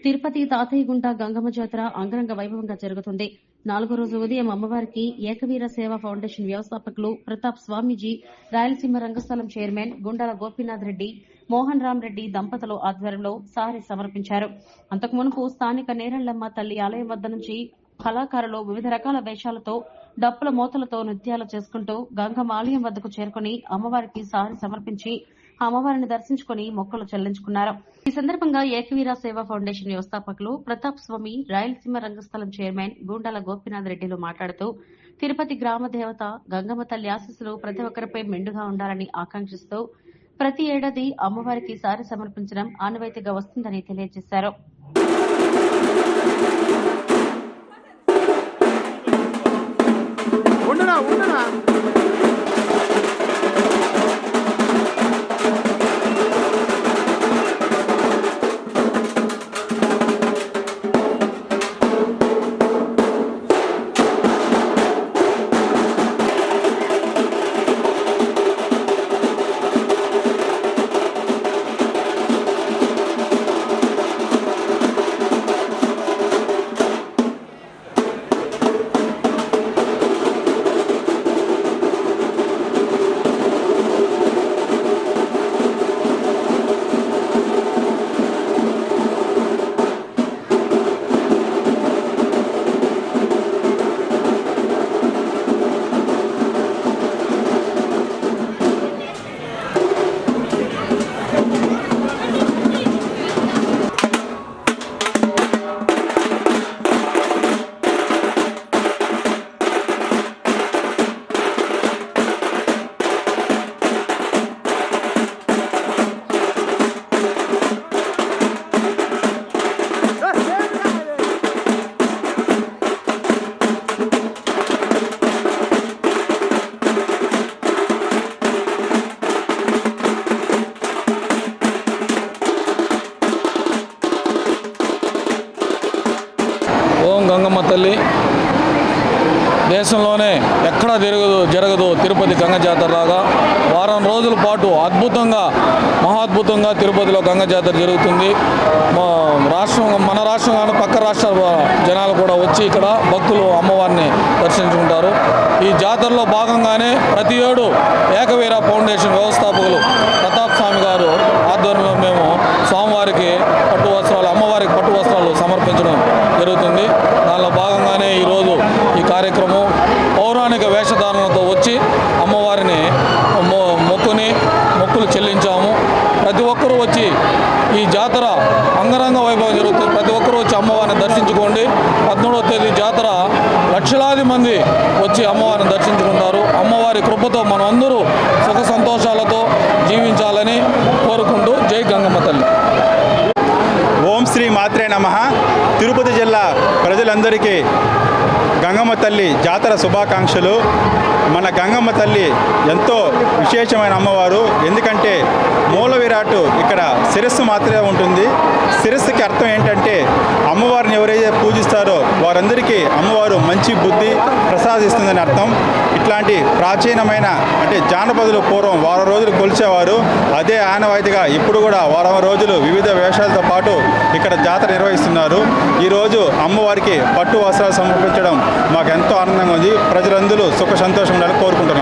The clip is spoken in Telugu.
తిరుపతి తాతయ్యగుంట గంగమ్మ జాతర అంగరంగ వైభవంగా జరుగుతుంది. 4వ రోజు ఉదయం అమ్మవారికి ఏకవీర సేవా ఫౌండేషన్ వ్యవస్థాపకులు ప్రతాప్ స్వామీజీ, రాయలసీమ రంగస్థలం చైర్మన్ గుండాల గోపీనాథ్ రెడ్డి, మోహన్ రామ్ రెడ్డి దంపతులు ఆధ్వర్యంలో సారె సమర్పించారు. అంతకు మునుపు స్థానిక నేరళ్లమ్మ తల్లి ఆలయం వద్ద నుంచి కళాకారులు వివిధ రకాల వేషాలతో డప్పుల మోతలతో నృత్యాలు చేసుకుంటూ గంగమ్మ ఆలయం వద్దకు చేరుకుని అమ్మవారికి సారె సమర్పించి అమ్మవారిని దర్శించుకుని మొక్కలు చెల్లించుకున్నారు. ఈ సందర్భంగా ఏకవీర సేవా ఫౌండేషన్ వ్యవస్థాపకులు ప్రతాప్ స్వామి, రాయలసీమ రంగస్థలం చైర్మన్ గుండాల గోపీనాథ్ రెడ్డిలు మాట్లాడుతూ తిరుపతి గ్రామ దేవత గంగమ్మ తల్లి ఆశీస్సులు ప్రతి ఒక్కరిపై మెండుగా ఉండాలని ఆకాంక్షిస్తూ ప్రతి ఏడాది అమ్మవారికి సారె సమర్పించడం ఆనవాయితీగా వస్తుందని తెలియజేశారు. ఓం గంగమ్మ తల్లి. దేశంలోనే ఎక్కడా జరగదు తిరుపతి గంగ జాతరలాగా వారం రోజుల పాటు మహాద్భుతంగా తిరుపతిలో గంగ జాతర జరుగుతుంది. మన రాష్ట్రం కానీ పక్క రాష్ట్రాల జనాలు కూడా వచ్చి ఇక్కడ భక్తులు అమ్మవారిని దర్శించుకుంటారు. ఈ జాతరలో భాగంగానే ప్రతి ఏడు ఏకవీర ఫౌండేషన్ వ్యవస్థాపకులు ప్రతాప్ స్వామి గారు ఆధ్వర్యంలో మేము స్వామివారికి అమ్మవారికి పట్టు వస్త్రాలు సమర్పించడం జరుగుతుంది. దానిలో భాగంగానే ఈరోజు ఈ కార్యక్రమం పౌరాణిక వేషధారణలతో వచ్చి అమ్మవారిని మొక్కులు చెల్లించాము. ప్రతి ఒక్కరూ వచ్చి ఈ జాతర అంగరంగ వైభవం జరుగుతుంది. ప్రతి ఒక్కరూ వచ్చి అమ్మవారిని దర్శించుకోండి. 17వ తేదీ జాతర లక్షలాది మంది వచ్చి అమ్మవారిని దర్శించుకుంటారు. అమ్మవారి కృపతో మనం అందరూ సుఖ సంతోషాలతో జీవించాలని కోరుకుంటూ జై గంగమ్మ తల్లి. ఓం శ్రీ మాత్రే నమః. తిరుపతి జిల్లా ప్రజలందరికీ గంగమ్మ తల్లి జాతర శుభాకాంక్షలు. మన గంగమ్మ తల్లి ఎంతో విశేషమైన అమ్మవారు. ఎందుకంటే మూల విరాట్ ఇక్కడ శిరస్సు మాత్రమే ఉంటుంది. శిరస్సుకి అర్థం ఏంటంటే అమ్మవారిని ఎవరైతే పూజిస్తారో వారందరికీ అమ్మవారు మంచి బుద్ధి ప్రసాదిస్తుందని అర్థం. ఇట్లాంటి ప్రాచీనమైన జానపదులు పూర్వం వారం రోజులు కొలిచేవారు. అదే ఆనవాయితీగా ఇప్పుడు కూడా వారం రోజులు వివిధ వేషాలతో పాటు ఇక్కడ జాతర నిర్వహిస్తున్నారు. ఈరోజు అమ్మవారికి పట్టు వస్త్రాలు సమర్పించడం మాకు ఎంతో ఆనందంగా ఉంది. ప్రజలందరూ సుఖ సంతోషం ఉండాలని కోరుకుంటున్నాం.